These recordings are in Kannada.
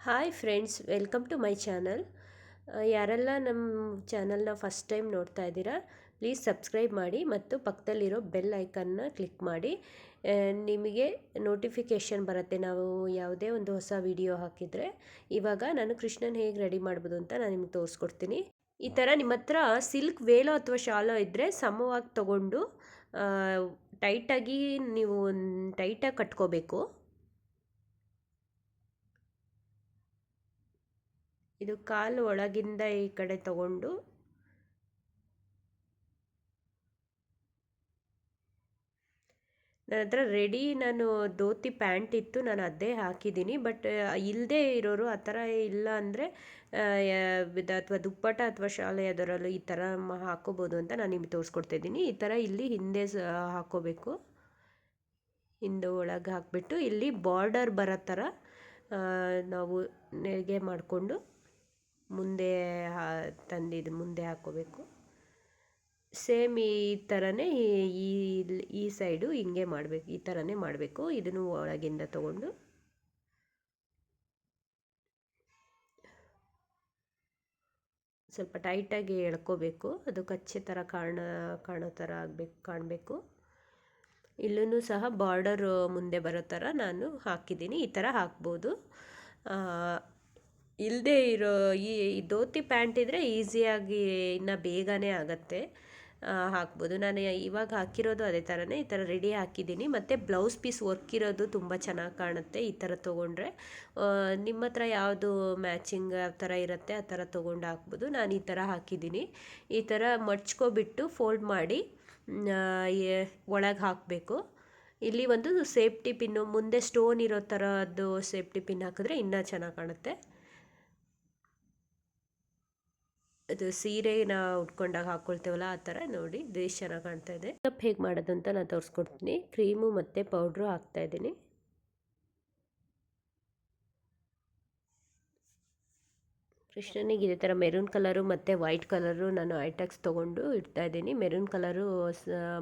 Hi friends, welcome to my channel. ಯಾರೆಲ್ಲ ನಮ್ಮ ಚಾನಲ್ನ ಫಸ್ಟ್ ಟೈಮ್ ನೋಡ್ತಾ ಇದ್ದೀರಾ, ಪ್ಲೀಸ್ ಸಬ್ಸ್ಕ್ರೈಬ್ ಮಾಡಿ ಮತ್ತು ಪಕ್ಕದಲ್ಲಿರೋ ಬೆಲ್ ಐಕನ್ನ ಕ್ಲಿಕ್ ಮಾಡಿ. ನಿಮಗೆ ನೋಟಿಫಿಕೇಷನ್ ಬರುತ್ತೆ ನಾವು ಯಾವುದೇ ಒಂದು ಹೊಸ ವಿಡಿಯೋ ಹಾಕಿದರೆ. ಇವಾಗ ನಾನು ಕೃಷ್ಣನ್ ಹೇಗೆ ರೆಡಿ ಮಾಡ್ಬೋದು ಅಂತ ನಾನು ನಿಮ್ಗೆ ತೋರಿಸ್ಕೊಡ್ತೀನಿ. ಈ ಥರ ನಿಮ್ಮ ಹತ್ರ ಸಿಲ್ಕ್ ವೇಲೋ ಅಥವಾ ಶಾಲೋ ಇದ್ದರೆ ಸಮವಾಗಿ ತಗೊಂಡು ಟೈಟಾಗಿ ನೀವು ಟೈಟಾಗಿ ಕಟ್ಕೋಬೇಕು. ಇದು ಕಾಲು ಒಳಗಿಂದ ಈ ಕಡೆ ತಗೊಂಡು ನನ್ನ ಹತ್ರ ರೆಡಿ ನಾನು ಧೋತಿ ಪ್ಯಾಂಟ್ ಇತ್ತು, ನಾನು ಅದೇ ಹಾಕಿದ್ದೀನಿ. ಬಟ್ ಇಲ್ಲದೆ ಇರೋರು ಆ ಥರ ಇಲ್ಲ ಅಂದರೆ ಅಥವಾ ದುಪ್ಪಟ ಅಥವಾ ಶಾಲೆ ಅದರಲ್ಲೂ ಈ ಥರ ಹಾಕೋಬೋದು ಅಂತ ನಾನು ನಿಮಗೆ ತೋರಿಸ್ಕೊಡ್ತಾ ಇದ್ದೀನಿ. ಈ ಥರ ಇಲ್ಲಿ ಹಿಂದೆ ಹಾಕೋಬೇಕು. ಹಿಂದೆ ಒಳಗೆ ಹಾಕಿಬಿಟ್ಟು ಇಲ್ಲಿ ಬಾರ್ಡರ್ ಬರೋ ಥರ ನಾವು ನೆರಿಗೆ ಮಾಡಿಕೊಂಡು ಮುಂದೆ ತಂದಿದ್ದು ಮುಂದೆ ಹಾಕೋಬೇಕು. ಸೇಮ್ ಈ ಥರನೇ ಈ ಸೈಡು ಹಿಂಗೆ ಮಾಡಬೇಕು, ಈ ಥರನೇ ಮಾಡಬೇಕು. ಇದನ್ನು ಒಳಗಿಂದ ತಗೊಂಡು ಸ್ವಲ್ಪ ಟೈಟಾಗಿ ಎಳ್ಕೋಬೇಕು. ಅದು ಕಚ್ಚೆ ಥರ ಕಾಣೋ ಥರ ಕಾಣಬೇಕು. ಇಲ್ಲೂ ಸಹ ಬಾರ್ಡರ್ ಮುಂದೆ ಬರೋ ಥರ ನಾನು ಹಾಕಿದ್ದೀನಿ. ಈ ಥರ ಹಾಕ್ಬೋದು. ಇಲ್ಲದೆ ಇರೋ ಈ ಧೋತಿ ಪ್ಯಾಂಟ್ ಇದ್ದರೆ ಈಸಿಯಾಗಿ ಇನ್ನು ಬೇಗನೆ ಆಗುತ್ತೆ, ಹಾಕ್ಬೋದು. ನಾನು ಇವಾಗ ಹಾಕಿರೋದು ಅದೇ ಥರನೇ ಈ ಥರ ರೆಡಿ ಹಾಕಿದ್ದೀನಿ. ಮತ್ತು ಬ್ಲೌಸ್ ಪೀಸ್ ವರ್ಕ್ ಇರೋದು ತುಂಬ ಚೆನ್ನಾಗಿ ಕಾಣುತ್ತೆ ಈ ಥರ ತೊಗೊಂಡ್ರೆ. ನಿಮ್ಮ ಹತ್ರ ಯಾವುದು ಮ್ಯಾಚಿಂಗ್ ಯಾವ ಥರ ಇರುತ್ತೆ ಆ ಥರ ತೊಗೊಂಡು ಹಾಕ್ಬೋದು. ನಾನು ಈ ಥರ ಹಾಕಿದ್ದೀನಿ. ಈ ಥರ ಮಡ್ಚ್ಕೊಬಿಟ್ಟು ಫೋಲ್ಡ್ ಮಾಡಿ ಒಳಗೆ ಹಾಕಬೇಕು. ಇಲ್ಲಿ ಒಂದು ಸೇಫ್ಟಿ ಪಿನ್ನು ಮುಂದೆ ಸ್ಟೋನ್ ಇರೋ ಥರದ್ದು ಸೇಫ್ಟಿ ಪಿನ್ ಹಾಕಿದ್ರೆ ಇನ್ನೂ ಚೆನ್ನಾಗಿ ಕಾಣುತ್ತೆ. ಅದು ಸೀರೆನ ಉಟ್ಕೊಂಡಾಗ ಹಾಕ್ಕೊಳ್ತೇವಲ್ಲ ಆ ಥರ ನೋಡಿ ಇದು ಎಷ್ಟು ಚೆನ್ನಾಗಿ ಕಾಣ್ತಾ ಇದೆ. ಮೇಕಪ್ ಹೇಗೆ ಮಾಡೋದು ಅಂತ ನಾನು ತೋರಿಸ್ಕೊಡ್ತೀನಿ. ಕ್ರೀಮು ಮತ್ತು ಪೌಡ್ರು ಹಾಕ್ತಾ ಇದ್ದೀನಿ. ಕೃಷ್ಣನಿಗೆ ಇದೇ ಥರ ಮೆರೂನ್ ಕಲರು ಮತ್ತು ವೈಟ್ ಕಲರು ನಾನು ಐಟಕ್ಸ್ ತೊಗೊಂಡು ಇಡ್ತಾ ಇದ್ದೀನಿ. ಮೆರೂನ್ ಕಲರು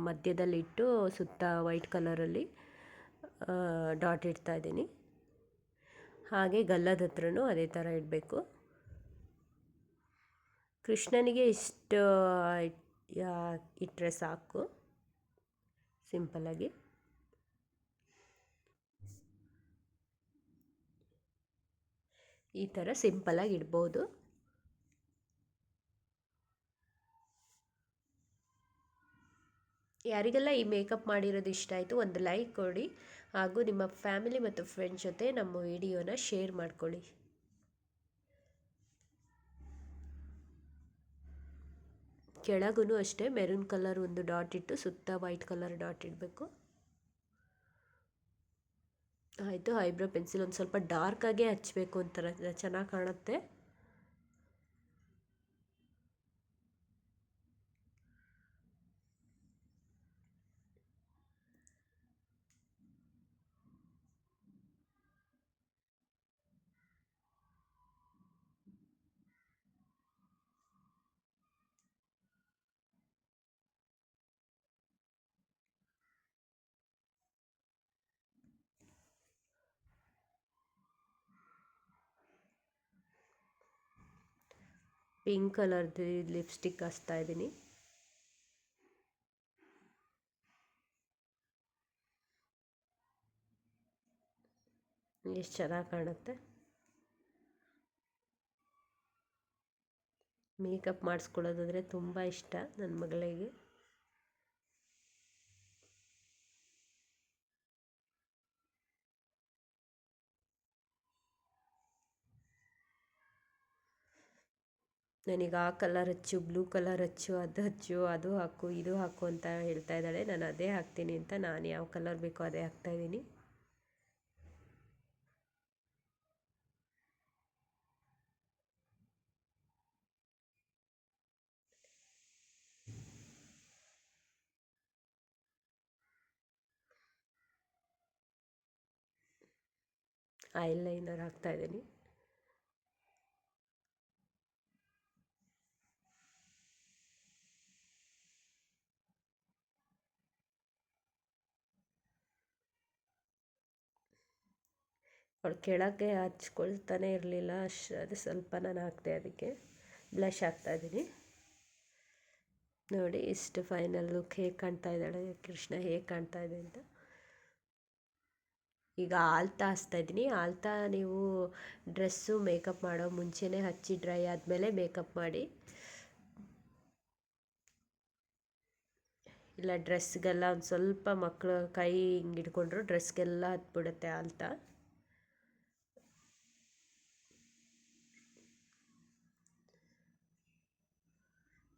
ಮಧ್ಯದಲ್ಲಿ ಇಟ್ಟು ಸುತ್ತ ವೈಟ್ ಕಲರಲ್ಲಿ ಡಾಟ್ ಇಡ್ತಾ ಇದ್ದೀನಿ. ಹಾಗೆ ಗಲ್ಲದ ಹತ್ರನೂ ಅದೇ ಥರ ಇಡಬೇಕು. ಕೃಷ್ಣನಿಗೆ ಇಷ್ಟು ಇಟ್ಟರೆ ಸಾಕು, ಸಿಂಪಲ್ಲಾಗಿ. ಈ ಥರ ಸಿಂಪಲ್ಲಾಗಿ ಇಡ್ಬೋದು. ಯಾರಿಗೆಲ್ಲ ಈ ಮೇಕಪ್ ಮಾಡಿರೋದು ಇಷ್ಟ ಆಯಿತು ಒಂದು ಲೈಕ್ ಕೊಡಿ, ಹಾಗೂ ನಿಮ್ಮ ಫ್ಯಾಮಿಲಿ ಮತ್ತು ಫ್ರೆಂಡ್ಸ್ ಜೊತೆ ನಮ್ಮ ವಿಡಿಯೋನ ಶೇರ್ ಮಾಡ್ಕೊಳ್ಳಿ. ಕೆಳಗೂ ಅಷ್ಟೇ ಮೆರೂನ್ ಕಲರ್ ಒಂದು ಡಾಟ್ ಇಟ್ಟು ಸುತ್ತ ವೈಟ್ ಕಲರ್ ಡಾಟ್ ಇಡಬೇಕು. ಆಯಿತು. ಐಬ್ರೋ ಪೆನ್ಸಿಲ್ ಒಂದು ಸ್ವಲ್ಪ ಡಾರ್ಕಾಗೇ ಹಚ್ಚಬೇಕು, ಒಂಥರ ಚೆನ್ನಾಗಿ ಕಾಣುತ್ತೆ. ಪಿಂಕ್ ಕಲರ್ದು ಲಿಪ್ಸ್ಟಿಕ್ ಹಚ್ತಾ ಇದ್ದೀನಿ. ಎಷ್ಟು ಚೆನ್ನಾಗಿ ಕಾಣುತ್ತೆ. ಮೇಕಪ್ ಮಾಡಿಸ್ಕೊಳ್ಳೋದಂದರೆ ತುಂಬ ಇಷ್ಟ ನನ್ನ ಮಗಳಿಗೆ. ನನಗೆ ಆ ಕಲರ್ ಹಚ್ಚು, ಬ್ಲೂ ಕಲರ್ ಹಚ್ಚು, ಅದು ಹಾಕು ಇದು ಹಾಕು ಅಂತ ಹೇಳ್ತಾ ಇದ್ದಾಳೆ. ನಾನು ಅದೇ ಹಾಕ್ತೀನಿ ಅಂತ ನಾನು ಯಾವ ಕಲರ್ ಬೇಕೋ ಅದೇ ಹಾಕ್ತಾಯಿದ್ದೀನಿ. ಐಲೈನರ್ ಹಾಕ್ತಾಯಿದ್ದೀನಿ. ಅವಳು ಕೆಳಗೆ ಹಚ್ಕೊಳ್ತಾನೆ ಇರಲಿಲ್ಲ, ಅದು ಸ್ವಲ್ಪ ನಾನು ಹಾಕಿದೆ, ಅದಕ್ಕೆ ಬ್ಲಷ್ ಹಾಕ್ತಾಯಿದ್ದೀನಿ. ನೋಡಿ ಇಷ್ಟು ಫೈನಲ್ ಲುಕ್ ಹೇಗೆ ಕಾಣ್ತಾ ಇದ್ದಾಳೆ ಕೃಷ್ಣ, ಹೇಗೆ ಕಾಣ್ತಾ ಇದೆ ಅಂತ. ಈಗ ಆಲ್ತಾ ಹಚ್ತಾಯಿದ್ದೀನಿ. ಆಲ್ತಾ ನೀವು ಡ್ರೆಸ್ಸು ಮೇಕಪ್ ಮಾಡೋ ಮುಂಚೆನೇ ಹಚ್ಚಿ ಡ್ರೈ ಆದಮೇಲೆ ಮೇಕಪ್ ಮಾಡಿ, ಇಲ್ಲ ಡ್ರೆಸ್ಗೆಲ್ಲ ಒಂದು ಸ್ವಲ್ಪ ಮಕ್ಕಳು ಕೈ ಹಿಂಗೆ ಹಿಡ್ಕೊಂಡ್ರು ಡ್ರೆಸ್ಗೆಲ್ಲ ಹತ್ಬಿಡುತ್ತೆ ಆಲ್ತಾ.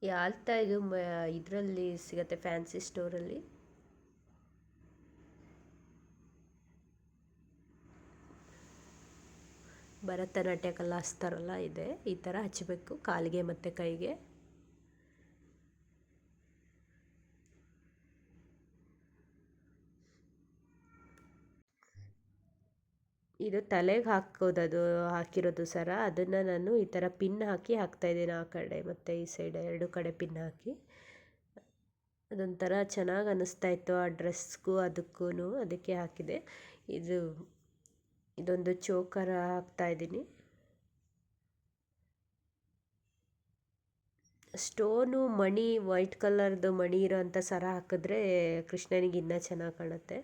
ಈ ಆಲ್ತಾ ಇದು ಇದರಲ್ಲಿ ಸಿಗುತ್ತೆ, ಫ್ಯಾನ್ಸಿ ಸ್ಟೋರಲ್ಲಿ. ಭರತನಾಟ್ಯಕ್ಕೆಲ್ಲ ಹಚ್ತಾರಲ್ಲ, ಇದೆ ಈ ಥರ ಹಚ್ಚಬೇಕು ಕಾಲಿಗೆ ಮತ್ತು ಕೈಗೆ. ಇದು ತಲೆಗೆ ಹಾಕೋದದು ಹಾಕಿರೋದು ಸರ, ಅದನ್ನು ನಾನು ಈ ಥರ ಪಿನ್ ಹಾಕಿ ಹಾಕ್ತಾಯಿದ್ದೀನಿ, ಆ ಕಡೆ ಮತ್ತು ಈ ಸೈಡ್ ಎರಡು ಕಡೆ ಪಿನ್ ಹಾಕಿ. ಅದೊಂಥರ ಚೆನ್ನಾಗಿ ಅನ್ನಿಸ್ತಾ ಇತ್ತು ಆ ಡ್ರೆಸ್ಗೂ ಅದಕ್ಕೂ, ಅದಕ್ಕೆ ಹಾಕಿದೆ. ಇದೊಂದು ಚೋಕರ ಹಾಕ್ತಾಯಿದ್ದೀನಿ. ಸ್ಟೋನು ಮಣಿ, ವೈಟ್ ಕಲರ್ದು ಮಣಿ ಇರೋ ಅಂಥ ಸರ ಹಾಕಿದ್ರೆ ಕೃಷ್ಣನಿಗೆ ಇನ್ನೂ ಚೆನ್ನಾಗಿ ಕಾಣುತ್ತೆ.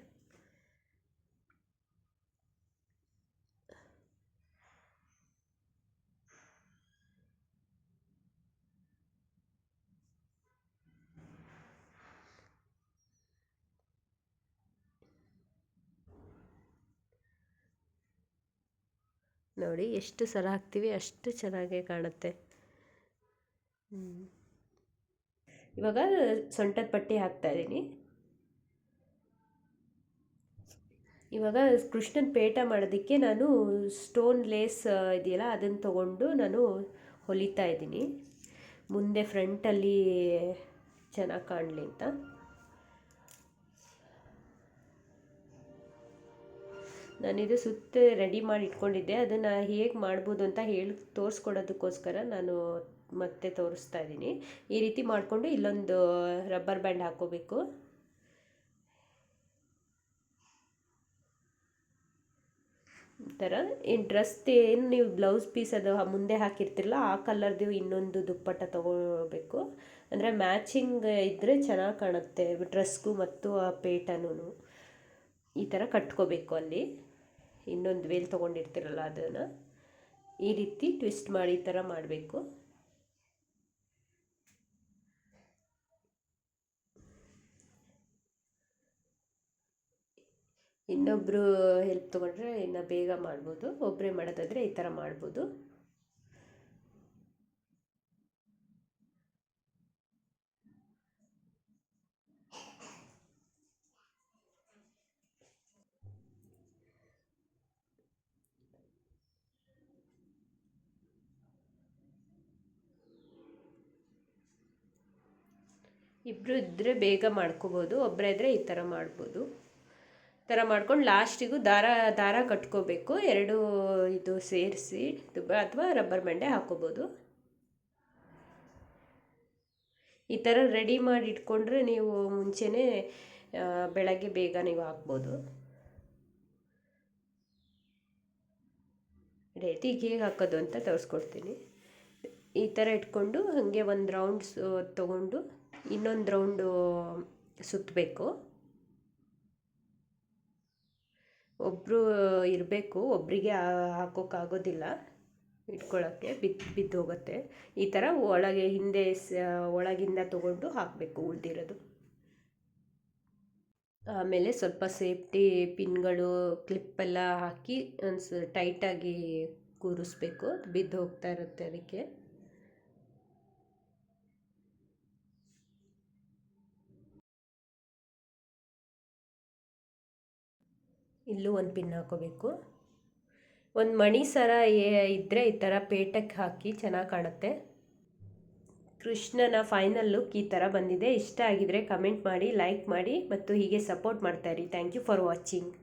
ನೋಡಿ ಎಷ್ಟು ಸರ ಹಾಕ್ತೀವಿ ಅಷ್ಟು ಚೆನ್ನಾಗೇ ಕಾಣುತ್ತೆ. ಇವಾಗ ಸೊಂಟದ ಪಟ್ಟಿ ಹಾಕ್ತಾಯಿದ್ದೀನಿ. ಇವಾಗ ಕೃಷ್ಣನ ಪೇಟ ಮಾಡೋದಕ್ಕೆ ನಾನು ಸ್ಟೋನ್ ಲೇಸ್ ಇದೆಯಲ್ಲ ಅದನ್ನು ತೊಗೊಂಡು ನಾನು ಹೊಲಿತಾ ಇದ್ದೀನಿ, ಮುಂದೆ ಫ್ರಂಟಲ್ಲಿ ಚೆನ್ನಾಗಿ ಕಾಣಲಿ ಅಂತ. ನಾನಿದು ಸುತ್ತ ರೆಡಿ ಮಾಡಿ ಇಟ್ಕೊಂಡಿದ್ದೆ, ಅದನ್ನು ಹೇಗೆ ಮಾಡ್ಬೋದು ಅಂತ ತೋರಿಸ್ಕೊಡೋದಕ್ಕೋಸ್ಕರ ನಾನು ಮತ್ತೆ ತೋರಿಸ್ತಾ ಇದ್ದೀನಿ. ಈ ರೀತಿ ಮಾಡಿಕೊಂಡು ಇಲ್ಲೊಂದು ರಬ್ಬರ್ ಬ್ಯಾಂಡ್ ಹಾಕ್ಕೋಬೇಕು. ಈ ಥರ ಡ್ರೆಸ್ ಏನು ನೀವು ಬ್ಲೌಸ್ ಪೀಸ್ ಅದು ಮುಂದೆ ಹಾಕಿರ್ತಿರಲ್ಲ ಆ ಕಲರ್ದು ಇನ್ನೊಂದು ದುಪ್ಪಟ್ಟ ತೊಗೋಬೇಕು, ಅಂದರೆ ಮ್ಯಾಚಿಂಗ್ ಇದ್ದರೆ ಚೆನ್ನಾಗಿ ಕಾಣುತ್ತೆ ಡ್ರೆಸ್ಗೂ ಮತ್ತು ಆ ಪೇಟನೂ. ಈ ಥರ ಕಟ್ಕೋಬೇಕು, ಅಲ್ಲಿ ಇನ್ನೊಂದು ವೇಲ್ ತೊಗೊಂಡಿರ್ತಿರಲ್ಲ ಅದನ್ನು ಈ ರೀತಿ ಟ್ವಿಸ್ಟ್ ಮಾಡಿ ಈ ಥರ ಮಾಡಬೇಕು. ಇನ್ನೊಬ್ಬರು ಹೆಲ್ಪ್ ತೊಗೊಂಡ್ರೆ ಇನ್ನು ಬೇಗ ಮಾಡ್ಬೋದು, ಒಬ್ಬರೇ ಮಾಡೋದಾದರೆ ಈ ಥರ ಮಾಡ್ಬೋದು. ಇಬ್ಬರು ಇದ್ದರೆ ಬೇಗ ಮಾಡ್ಕೋಬೋದು, ಒಬ್ಬರೇ ಇದ್ದರೆ ಈ ಥರ ಮಾಡ್ಬೋದು. ಈ ಥರ ಮಾಡ್ಕೊಂಡು ಲಾಸ್ಟಿಗೂ ದಾರ ಕಟ್ಕೋಬೇಕು, ಎರಡು ಇದು ಸೇರಿಸಿ, ಅಥವಾ ರಬ್ಬರ್ ಬ್ಯಾಂಡೆ ಹಾಕೋಬೋದು. ಈ ಥರ ರೆಡಿ ಮಾಡಿ ಇಟ್ಕೊಂಡ್ರೆ ನೀವು ಮುಂಚೆನೇ ಬೆಳಗ್ಗೆ ಬೇಗ ನೀವು ಹಾಕ್ಬೋದು. ರೇತಿ ಹೇಗೆ ಹಾಕೋದು ಅಂತ ತೋರಿಸ್ಕೊಡ್ತೀನಿ. ಈ ಥರ ಇಟ್ಕೊಂಡು ಹಾಗೆ ಒಂದು ರೌಂಡ್ ತೊಗೊಂಡು ಇನ್ನೊಂದು ರೌಂಡು ಸುತ್ತಬೇಕು. ಒಬ್ಬರು ಇರಬೇಕು, ಒಬ್ಬರಿಗೆ ಹಾಕೋಕ್ಕಾಗೋದಿಲ್ಲ, ಇಟ್ಕೊಳ್ಳೋಕ್ಕೆ ಬಿದ್ದು ಹೋಗುತ್ತೆ. ಈ ಥರ ಒಳಗೆ ಹಿಂದೆ ಒಳಗಿಂದ ತೊಗೊಂಡು ಹಾಕಬೇಕು ಉಳಿದಿರೋದು. ಆಮೇಲೆ ಸ್ವಲ್ಪ ಸೇಫ್ಟಿ ಪಿನ್ಗಳು ಕ್ಲಿಪ್ಪೆಲ್ಲ ಹಾಕಿ ಟೈಟಾಗಿ ಕೂರಿಸ್ಬೇಕು, ಬಿದ್ದು ಹೋಗ್ತಾ ಇರುತ್ತೆ ಅದಕ್ಕೆ. ಇಲ್ಲೂ ಒಂದು ಪಿನ್ ಹಾಕೋಬೇಕು. ಒಂದು ಮಣಿ ಸರ ಇದ್ದರೆ ಈ ಥರ ಪೇಟಕ್ಕೆ ಹಾಕಿ ಚೆನ್ನಾಗಿ ಕಾಣುತ್ತೆ. ಕೃಷ್ಣನ ಫೈನಲ್ ಲುಕ್ ಈ ಥರ ಬಂದಿದೆ. ಇಷ್ಟ ಆಗಿದರೆ ಕಮೆಂಟ್ ಮಾಡಿ, ಲೈಕ್ ಮಾಡಿ ಮತ್ತು ಹೀಗೆ ಸಪೋರ್ಟ್ ಮಾಡ್ತಾಯಿರಿ. Thank you for watching.